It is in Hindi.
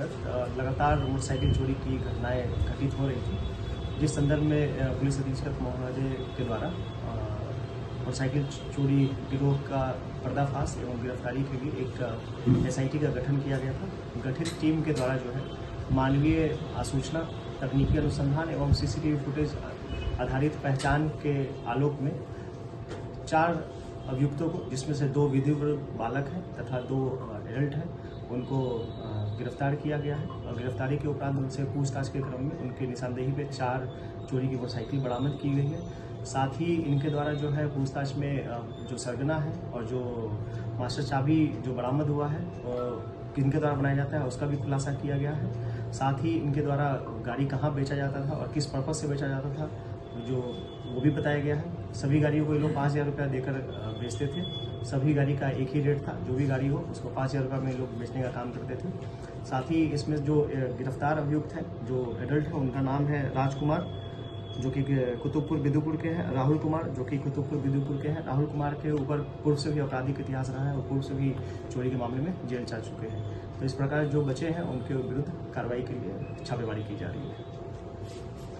लगातार मोटरसाइकिल चोरी की घटनाएं घटित हो रही थी, जिस संदर्भ में पुलिस अधीक्षक महोदय के द्वारा मोटरसाइकिल चोरी गिरोह का पर्दाफाश एवं गिरफ्तारी के लिए एक एसआईटी का गठन किया गया था। गठित टीम के द्वारा जो है मानवीय आसूचना, तकनीकी अनुसंधान एवं सीसीटीवी फुटेज आधारित पहचान के आलोक में 4 अभियुक्तों को, जिसमें से 2 विधिवत बालक हैं तथा 2 एडल्ट हैं, उनको गिरफ्तार किया गया है। और गिरफ्तारी के उपरांत उनसे पूछताछ के क्रम में उनकी निशानदेही पे 4 चोरी की मोटरसाइकिल बरामद की गई है। साथ ही इनके द्वारा जो है पूछताछ में जो सरगना है और जो मास्टर चाबी जो बरामद हुआ है किनके द्वारा बनाया जाता है उसका भी खुलासा किया गया है। साथ ही इनके द्वारा गाड़ी कहाँ बेचा जाता था और किस पर्पज से बेचा जाता था वो भी बताया गया है। सभी गाड़ियों को ये लोग 5,000 रुपया देकर बेचते थे। सभी गाड़ी का एक ही रेट था, जो भी गाड़ी हो उसको 5,000 रुपये में लोग बेचने का काम करते थे। साथ ही इसमें जो गिरफ्तार अभियुक्त है, जो एडल्ट है, उनका नाम है राजकुमार, जो कि कुतुबपुर बिदुपुर के हैं, राहुल कुमार जो कि कुतुबपुर बिदुपुर के हैं। राहुल कुमार के ऊपर पूर्व से भी आपराधिक इतिहास रहा है और पूर्व से भी चोरी के मामले में जेल जा चुके हैं। तो इस प्रकार जो बचे हैं उनके विरुद्ध कार्रवाई के लिए छापेमारी की जा रही है।